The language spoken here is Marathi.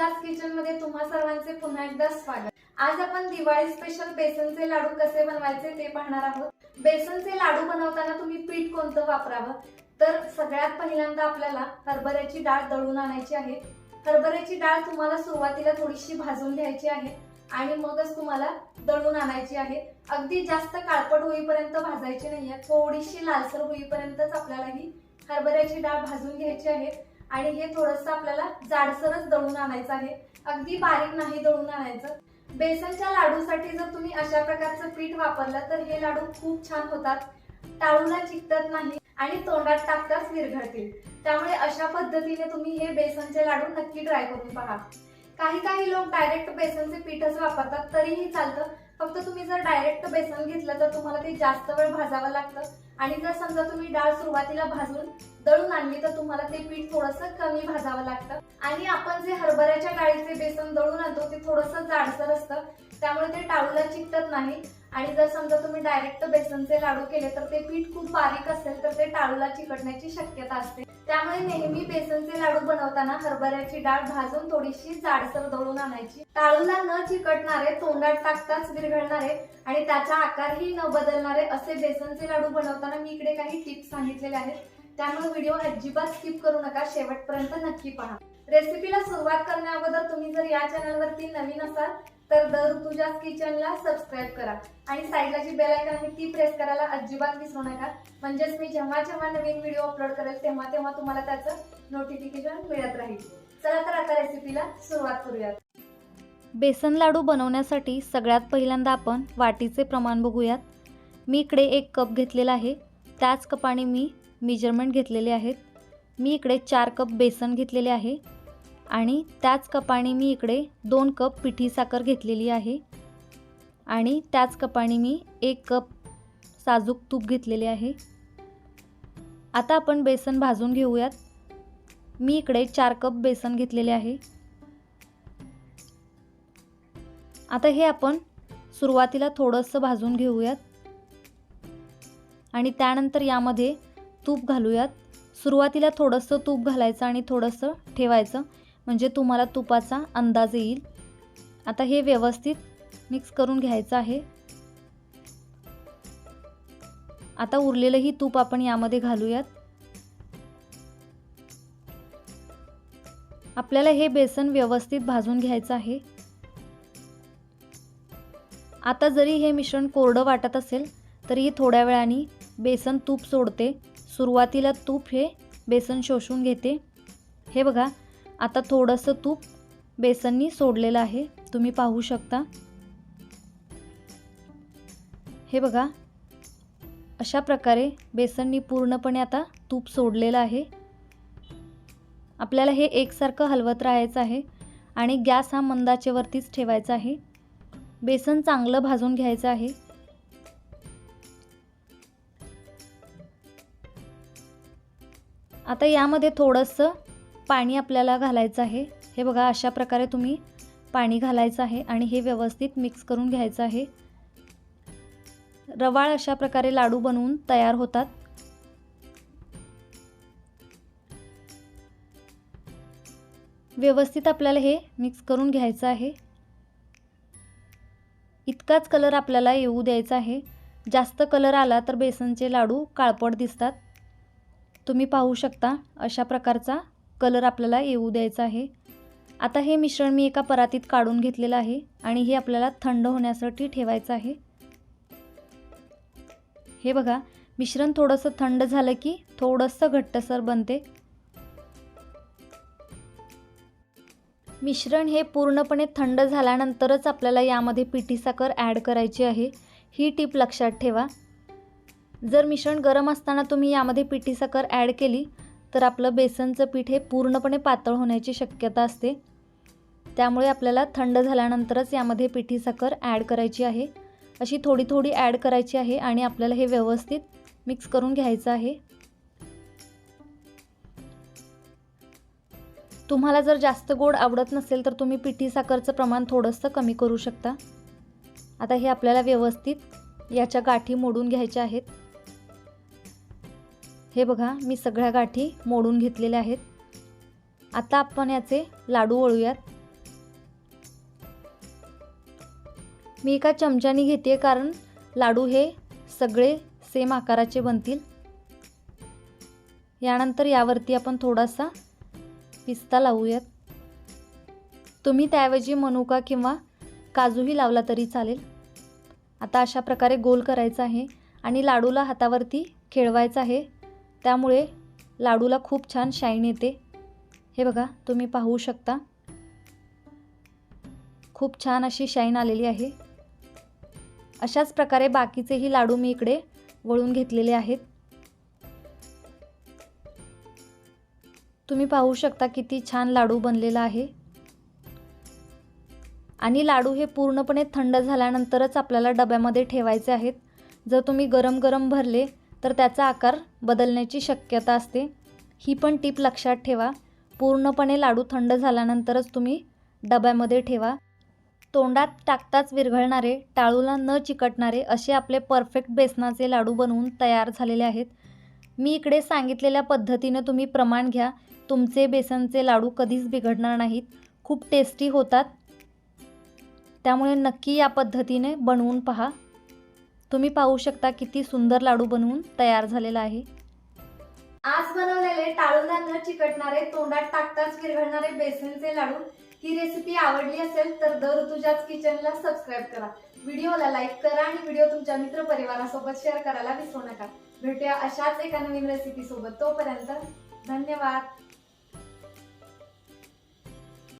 ऋतुजाज किचन मध्ये तुम्हा सर्वांचे पुन्हा एकदा स्वागत। आज आपण दिवाळी स्पेशल बेसनचे लाडू कसे बनवायचे ते पाहणार आहोत। बेसनचे लाडू बनवताना तुम्ही पीठ कोणतं वापरावं, तर सगळ्यात पहिल्यांदा आपल्याला हरभऱ्याची डाळ दळून आणायची आहे। हरभऱ्याची डाळ तुम्हाला सुरुवातीला थोडीशी भाजून घ्यायची आहे आणि मगच तुम्हाला दळून आणायची आहे। अगदी जास्त काळपट होईपर्यंत भाजायची नाहीये, थोडीशी लालसर होईपर्यंतच आपल्याला ही हरभऱ्याची डाळ भाजून घ्यायची आहे आणि हे थोडंसं आपल्याला जाडसरच दळून आणायचं आहे, अगदी बारीक नाही दळून आणायचं। बेसनच्या लाडूसाठी जर तुम्ही अशा प्रकारचं पीठ वापरलं तर हे लाडू खूप छान होतात, टाळूला चिकटत नाही आणि तोंडात टाकताच विरघळतील। त्यामुळे अशा पद्धतीने तुम्ही हे बेसनचे लाडू नक्की ट्राय करून पहा। काही लोक डायरेक्ट बेसनचे पीठच वापरतात, तरीही चालतं, फक्त तुम्ही जर डायरेक्ट बेसन घेतलं तर तुम्हाला ते जास्त वेळ भाजावं लागतं आणि जर समजा तुम्ही डाळ सुरुवातीला भाजून दळून आणली तर तुम्हाला ते पीठ थोडंसं कमी भाजावं लागतं। आणि आपण जे हरभऱ्याच्या डाळीचे बेसन दळून आणतो ते थोडंसं जाडसर असतं, त्यामुळे ते टाळूला चिकटत नाही। आणि जर समजा तुम्ही डायरेक्ट बेसनचे लाडू केले तर ते पीठ खूप बारीक असेल तर ते टाळूला चिकटण्याची शक्यता असते। त्यामुळे नेहमी बेसनचे लाडू बनवताना हरभऱ्याची डाळ भाजून थोडीशी जाडसर दळून आणायची। टाळूला न चिकटणारे, तोंडात टाकताच विरघळणारे आणि त्याचा आकारही न बदलणारे असे बेसनचे लाडू बनवताना मी इकडे काही टिप्स सांगितलेले आहेत, त्यामुळे व्हिडिओ अजिबात स्किप करू नका, शेवटपर्यंत नक्की पहा। रेसिपीला सुरुवात करण्याअगोदर तुम्ही जर या चॅनलवरती नवीन असाल तर द ऋतुजाज किचनला सबस्क्राइब करा आणि साईडला जी बेल आयकॉन आहे ती प्रेस करायला अजिबात विसरू नका, म्हणजेच मी जेव्हा नवीन व्हिडिओ अपलोड करेल तेव्हा तुम्हाला त्याचं नोटिफिकेशन मिळत राहील। चला तर आता रेसिपीला सुरुवात करूयात। बेसन लाडू बनवण्यासाठी सगळ्यात पहिल्यांदा आपण वाटीचे प्रमाण बघूयात। मी इकडे 1 कप घेतलेला आहे, त्याच कपाने मी मेजरमेंट घेतलेले आहेत। मी इकडे 4 कप बेसन घेतलेले आहे आणि त्याच कपाने मी इकडे 2 कप पिठी साखर घेतलेली आहे आणि त्याच कपाने मी 1 कप साजूक तूप घेतलेले आहे। आता आपण बेसन भाजून घेऊयात। मी इकडे 4 कप बेसन घेतलेले आहे। आता हे आपण सुरुवातीला थोडंसं भाजून घेऊयात आणि त्यानंतर यामध्ये तूप घालूयात। सुरुवातीला थोडंसं तूप घालायचं आणि थोडंसं ठेवायचं, म्हणजे तुम्हाला तुपाचा अंदाज येईल। आता हे व्यवस्थित मिक्स करून घ्यायचं आहे। आता उरलेलंही तूप आपण यामध्ये घालूयात। आपल्याला हे बेसन व्यवस्थित भाजून घ्यायचं आहे। आता जरी हे मिश्रण कोरडं वाटत असेल तरी थोड्या वेळाने बेसन तूप सोडते। सुरुवातीला तूप हे बेसन शोषून घेते। हे बघा, आता थोडंसं तूप बेसननी सोडलेलं आहे, तुम्ही पाहू शकता। हे बघा, अशा प्रकारे बेसननी पूर्णपणे आता तूप सोडलेलं आहे। आपल्याला हे एकसारखं हलवत राहायचं आहे आणि गॅस हा मंद आचेवरतीच ठेवायचा आहे। बेसन चांगलं भाजून घ्यायचं आहे। आता यामध्ये थोडंसं पाणी आपल्याला घालायचं आहे। हे बघा, अशा प्रकारे तुम्ही पाणी घालायचं आहे आणि हे व्यवस्थित मिक्स करून घ्यायचं आहे। रवाळ अशा प्रकारे लाडू बनवून तयार होतात। व्यवस्थित आपल्याला हे मिक्स करून घ्यायचं आहे। इतकाच कलर आपल्याला येऊ द्यायचा आहे, जास्त कलर आला तर बेसनचे लाडू काळपट दिसतात। तुम्ही पाहू शकता, अशा प्रकारचा कलर आपल्याला येऊ द्यायचा आहे। आता हे मिश्रण मी एका परातीत काढून घेतलेलं आहे आणि हे आपल्याला थंड होण्यासाठी ठेवायचं आहे। हे बघा, मिश्रण थोडंसं थंड झालं की थोडंसं घट्टसर बनते। मिश्रण हे पूर्णपणे थंड झाल्यानंतरच आपल्याला यामध्ये पिठी साखर ॲड करायची आहे, ही टीप लक्षात ठेवा। जर मिश्रण गरम असताना तुम्ही यामध्ये पिठी साखर ॲड केली तर आपलं बेसनचं पीठ हे पूर्णपणे पातळ होण्याची शक्यता असते। त्यामुळे आपल्याला थंड झाल्यानंतरच यामध्ये पिठी साखर ॲड करायची आहे। अशी थोडी ॲड करायची आहे आणि आपल्याला हे व्यवस्थित मिक्स करून घ्यायचं आहे। तुम्हाला जर जास्त गोड आवडत नसेल तर तुम्ही पिठी साखरचं प्रमाण थोडंसं कमी करू शकता। आता हे आपल्याला व्यवस्थित याच्या गाठी मोडून घ्यायच्या आहेत। हे बघा, मी सगळ्या गाठी मोडून घेतलेल्या आहेत। आता आपण याचे लाडू वळूयात। मी एका चमच्याने घेते कारण लाडू हे सगळे सेम आकाराचे बनतील। यानंतर यावरती आपण थोडासा पिस्ता लावूयात। तुम्ही त्याऐवजी मनुका किंवा काजूही लावला तरी चालेल। आता अशा प्रकारे गोल करायचा आहे आणि लाडूला हातावरती खेळवायचं आहे, त्यामुळे लाडूला खूप छान शाईन येते। हे बघा, तुम्ही पाहू शकता खूप छान अशी शाईन आलेली आहे। अशाच प्रकारे बाकीचेही लाडू मी इकडे वळून घेतलेले आहेत। तुम्ही पाहू शकता किती छान लाडू बनलेला आहे। आणि लाडू हे पूर्णपणे थंड झाल्यानंतरच आपल्याला डब्यामध्ये ठेवायचे आहेत। जर तुम्ही गरम गरम भरले तर त्याचा आकार बदलण्याची शक्यता असते। ही पण टीप लक्षात ठेवा, पूर्णपणे लाडू थंड झाल्यानंतरच तुम्ही डब्यामध्ये ठेवा। तोंडात टाकताच विरघळणारे, टाळूला न चिकटणारे असे आपले परफेक्ट बेसनाचे लाडू बनवून तयार झालेले आहेत। मी इकडे सांगितलेल्या पद्धतीने तुम्ही प्रमाण घ्या, तुमचे बेसनचे लाडू कधीच बिघडणार नाहीत, खूप टेस्टी होतात। त्यामुळे नक्की या पद्धतीने बनवून पहा। तुम्ही पाहू शकता किती सुंदर लाडू बनवून तयार झालेला आहे। आज बनवलेले टाळूला न चिकटणारे, तोंडात टाकताच विरघळणारे बेसनचे लाडू ही रेसिपी आवडली असेल तर द ऋतुजाज किचनला सबस्क्राइब करा, व्हिडिओला लाईक करा आणि व्हिडिओ तुमच्या मित्रपरिवारासोबत शेअर करायला विसरू नका। भेटूया अशाच एका नवीन रेसिपी सोबत, तोपर्यंत धन्यवाद।